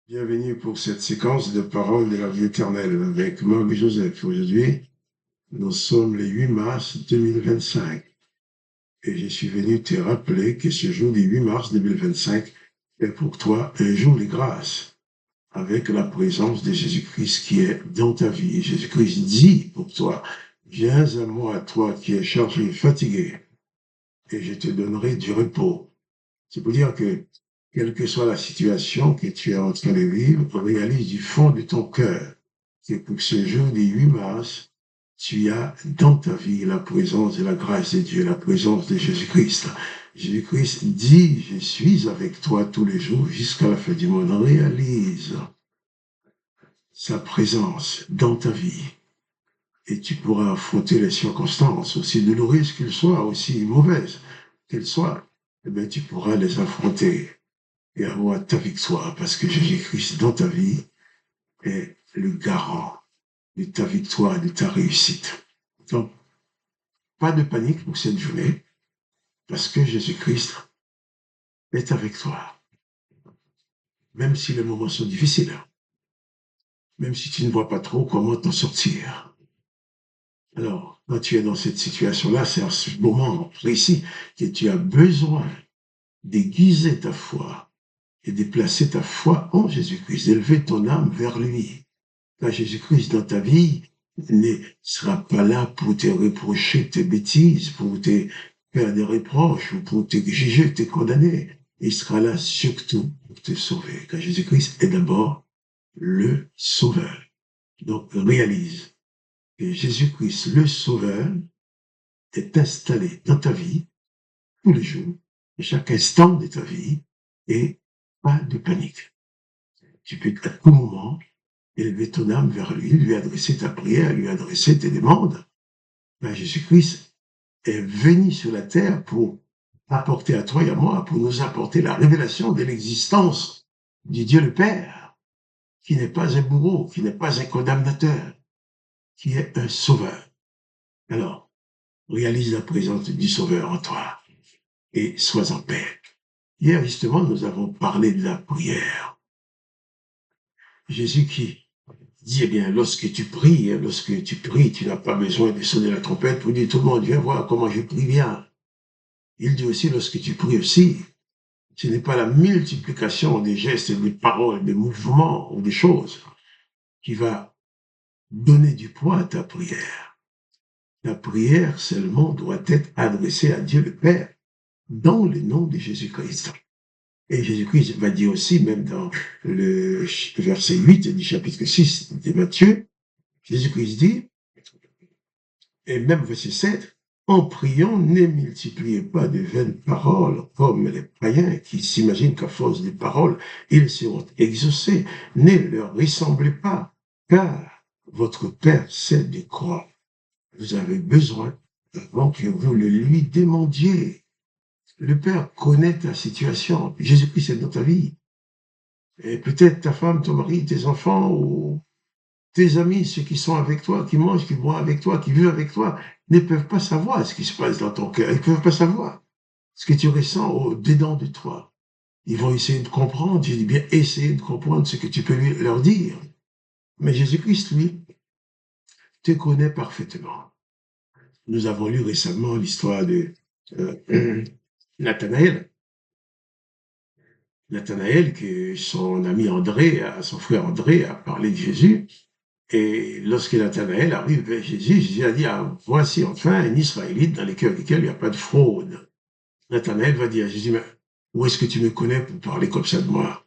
Bienvenue pour cette séquence de paroles de la vie éternelle avec Marc Joseph. Aujourd'hui, nous sommes le 8 mars 2025 et je suis venu te rappeler que ce jour du 8 mars 2025 est pour toi un jour de grâce avec la présence de Jésus-Christ qui est dans ta vie. Jésus-Christ dit pour toi, viens à moi, toi qui es chargé et fatigué, et je te donnerai du repos. C'est pour dire que, quelle que soit la situation que tu es en train de vivre, réalise du fond de ton cœur que pour ce jour du 8 mars, tu as dans ta vie la présence et la grâce de Dieu, la présence de Jésus-Christ. Jésus-Christ dit, je suis avec toi tous les jours jusqu'à la fin du monde. Réalise sa présence dans ta vie et tu pourras affronter les circonstances, aussi douloureuses qu'elles soient, aussi mauvaises qu'elles soient. Eh bien, tu pourras les affronter et avoir ta victoire parce que Jésus-Christ dans ta vie est le garant de ta victoire, de ta réussite. Donc, pas de panique pour cette journée parce que Jésus-Christ est avec toi. Même si les moments sont difficiles, même si tu ne vois pas trop comment t'en sortir. Alors, quand tu es dans cette situation-là, c'est à ce moment précis que tu as besoin d'aiguiser ta foi et de placer ta foi en Jésus-Christ, d'élever ton âme vers lui. Car Jésus-Christ dans ta vie ne sera pas là pour te reprocher tes bêtises, pour te faire des reproches ou pour te juger, te condamner. Il sera là surtout pour te sauver. Car Jésus-Christ est d'abord le sauveur. Donc réalise que Jésus-Christ, le sauveur, est installé dans ta vie tous les jours, à chaque instant de ta vie, et pas de panique. Tu peux à tout moment élever ton âme vers lui adresser ta prière, lui adresser tes demandes. Ben, Jésus-Christ est venu sur la terre pour apporter à toi et à moi, pour nous apporter la révélation de l'existence du Dieu le Père, qui n'est pas un bourreau, qui n'est pas un condamnateur, qui est un sauveur. Alors, réalise la présence du Sauveur en toi et sois en paix. Hier, justement, nous avons parlé de la prière. Jésus qui dit, eh bien, lorsque tu pries, tu n'as pas besoin de sonner la trompette pour dire tout le monde, viens voir comment je prie bien. Il dit aussi, lorsque tu pries aussi, ce n'est pas la multiplication des gestes, des paroles, des mouvements ou des choses qui va donner du poids à ta prière. La prière seulement doit être adressée à Dieu le Père dans le nom de Jésus-Christ. Et Jésus-Christ va dire aussi, même dans le verset 8 du chapitre 6 de Matthieu, Jésus-Christ dit, et même verset 7, en priant, ne multipliez pas de vaines paroles comme les païens qui s'imaginent qu'à force de paroles, ils seront exaucés. Ne leur ressemblez pas, car votre Père sait de quoi vous avez besoin avant que vous le lui demandiez. Le Père connaît ta situation. Jésus-Christ est dans ta vie. Et peut-être ta femme, ton mari, tes enfants ou tes amis, ceux qui sont avec toi, qui mangent, qui boivent avec toi, qui vivent avec toi, ne peuvent pas savoir ce qui se passe dans ton cœur. Ils ne peuvent pas savoir ce que tu ressens au-dedans de toi. Ils vont essayer de comprendre, je dis bien essayer de comprendre ce que tu peux leur dire. Mais Jésus-Christ, lui, te connaît parfaitement. Nous avons lu récemment l'histoire de Nathanaël. Nathanaël, que son ami André, son frère André a parlé de Jésus. Et lorsque Nathanaël arrive vers Jésus, Jésus a dit, ah, voici enfin un Israélite dans les cœurs duquel il n'y a pas de fraude. Nathanaël va dire à Jésus, mais où est-ce que tu me connais pour parler comme ça de moi?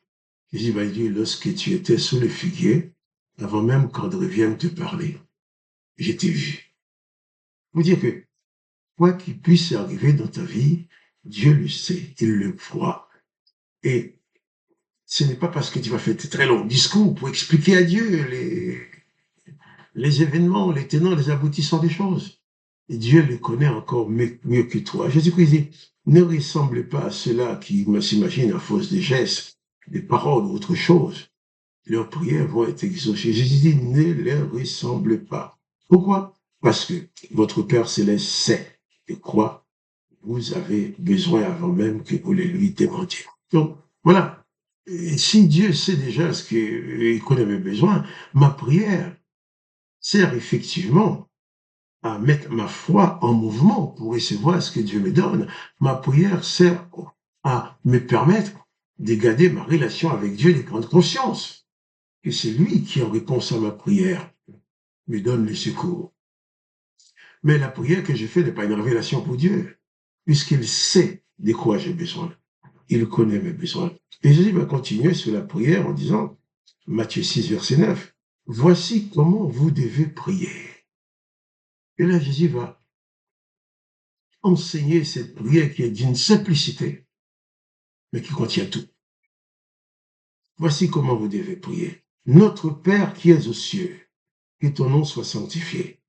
Jésus va dire, lorsque tu étais sous le figuier, avant même qu'André vienne te parler, je t'ai vu. Vous dire que, quoi qu'il puisse arriver dans ta vie, Dieu le sait, il le voit. Et ce n'est pas parce que tu vas faire de très longs discours pour expliquer à Dieu les événements, les tenants, les aboutissants des choses. Et Dieu les connaît encore mieux que toi. Jésus-Christ dit, ne ressemblez pas à ceux-là qui s'imaginent à force des gestes, des paroles ou autre chose. Leurs prières vont être exaucées. Jésus dit, ne les ressemblez pas. Pourquoi? Parce que votre Père céleste sait de quoi vous avez besoin avant même que vous les lui demandiez. Donc, voilà. Et si Dieu sait déjà ce qu'il connaît mes besoins, ma prière sert effectivement à mettre ma foi en mouvement pour recevoir ce que Dieu me donne. Ma prière sert à me permettre de garder ma relation avec Dieu, de prendre conscience que c'est lui qui, en réponse à ma prière, me donne le secours. Mais la prière que je fais n'est pas une révélation pour Dieu, puisqu'il sait de quoi j'ai besoin. Il connaît mes besoins. Et Jésus va continuer sur la prière en disant, Matthieu 6, verset 9, « Voici comment vous devez prier. » Et là, Jésus va enseigner cette prière qui est d'une simplicité, mais qui contient tout. Voici comment vous devez prier. Notre Père qui es aux cieux, que ton nom soit sanctifié,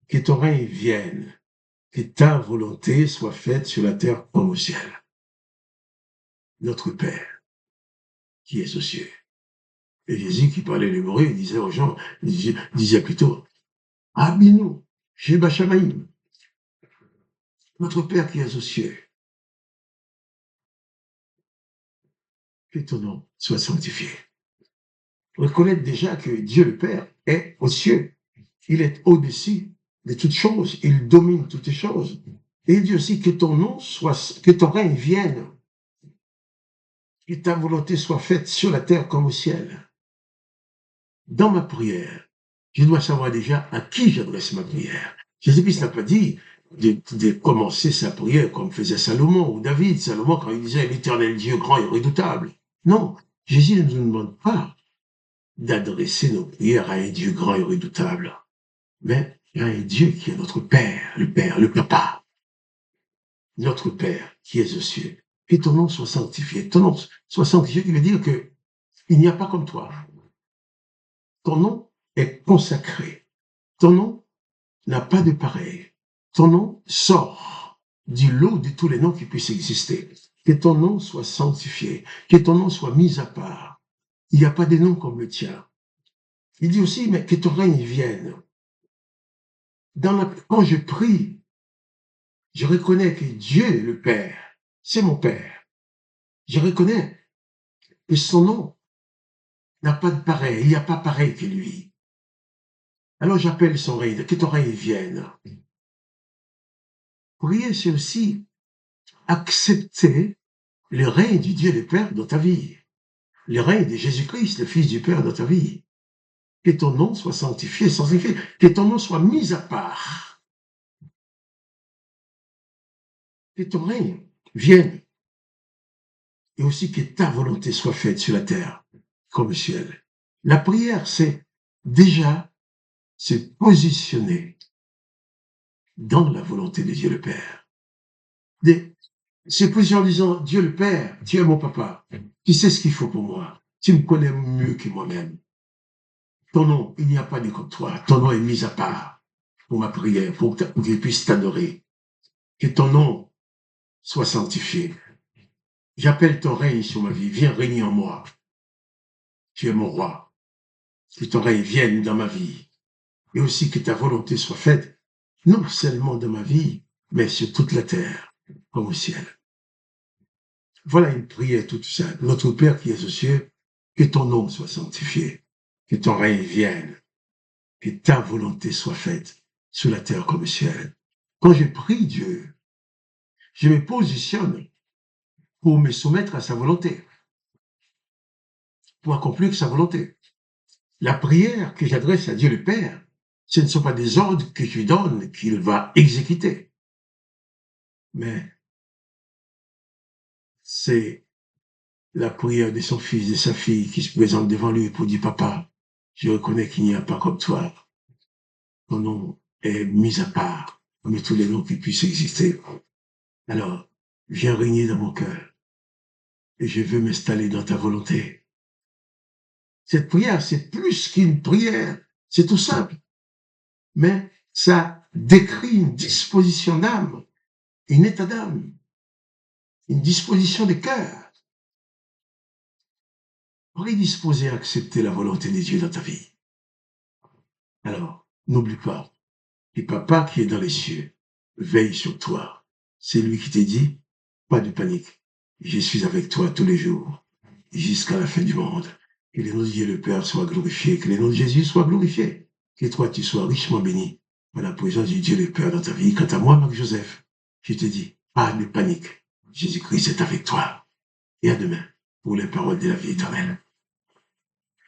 que ton règne vienne, que ta volonté soit faite sur la terre comme au ciel. Notre Père qui es aux cieux. Et Jésus qui parlait l'hébreu, il disait aux gens, il disait plutôt, Abinu, Sheba Shamaïm, notre Père qui es aux cieux, que ton nom soit sanctifié. Reconnaître déjà que Dieu le Père est aux cieux. Il est au-dessus de toutes choses. Il domine toutes les choses. Et il dit aussi que ton nom soit, que ton règne vienne, que ta volonté soit faite sur la terre comme au ciel. Dans ma prière, je dois savoir déjà à qui j'adresse ma prière. Jésus-Christ n'a pas dit de commencer sa prière comme faisait Salomon ou David. Salomon, quand il disait l'Éternel Dieu grand et redoutable. Non, Jésus ne nous demande pas d'adresser nos prières à un Dieu grand et redoutable, mais à un Dieu qui est notre Père, le Papa, notre Père qui est aux cieux. Que ton nom soit sanctifié. Ton nom soit sanctifié, qui veut dire que il n'y a pas comme toi. Ton nom est consacré. Ton nom n'a pas de pareil. Ton nom sort du lot de tous les noms qui puissent exister. Que ton nom soit sanctifié, que ton nom soit mis à part. Il n'y a pas de nom comme le tien. Il dit aussi, mais que ton règne vienne. Quand je prie, je reconnais que Dieu, le Père, c'est mon Père. Je reconnais que son nom n'a pas de pareil, il n'y a pas pareil que lui. Alors j'appelle son règne, que ton règne vienne. Prier, c'est aussi accepter le règne du Dieu le Père dans ta vie. Le règne de Jésus-Christ, le Fils du Père dans ta vie. Que ton nom soit sanctifié, que ton nom soit mis à part. Que ton règne vienne. Et aussi que ta volonté soit faite sur la terre comme au ciel. La prière, c'est déjà se positionner dans la volonté de Dieu le Père. Se positionner en disant, Dieu le Père, tu es mon papa, tu sais ce qu'il faut pour moi, tu me connais mieux que moi-même. Ton nom, il n'y a pas de comme toi, ton nom est mis à part pour ma prière, pour que je puisse t'adorer. Que ton nom soit sanctifié. J'appelle ton règne sur ma vie, viens régner en moi. Tu es mon roi. Que ton règne vienne dans ma vie. Et aussi que ta volonté soit faite, non seulement dans ma vie, mais sur toute la terre, comme au ciel. Voilà une prière toute simple. Notre Père qui es aux cieux, que ton nom soit sanctifié, que ton règne vienne, que ta volonté soit faite sur la terre comme au ciel. Quand je prie Dieu, je me positionne pour me soumettre à sa volonté, pour accomplir sa volonté. La prière que j'adresse à Dieu le Père, ce ne sont pas des ordres que je lui donne qu'il va exécuter, mais c'est la prière de son fils, de sa fille qui se présente devant lui pour dire, papa, je reconnais qu'il n'y a pas comme toi. Ton nom est mis à part parmi tous les noms qui puissent exister. Alors, viens régner dans mon cœur et je veux m'installer dans ta volonté. Cette prière, c'est plus qu'une prière, c'est tout simple, mais ça décrit une disposition d'âme, un état d'âme, une disposition de cœur. Prédisposé à accepter la volonté de Dieu dans ta vie. Alors, n'oublie pas, que papa qui est dans les cieux veille sur toi. C'est lui qui t'a dit, pas de panique, je suis avec toi tous les jours. jusqu'à la fin du monde. Que le nom de Dieu le Père soit glorifié, que le nom de Jésus soit glorifié, que toi tu sois richement béni par la présence de Dieu le Père dans ta vie. Quant à moi, Marc-Joseph, je te dis, pas de panique. Jésus-Christ est avec toi. Et à demain pour les paroles de la vie éternelle.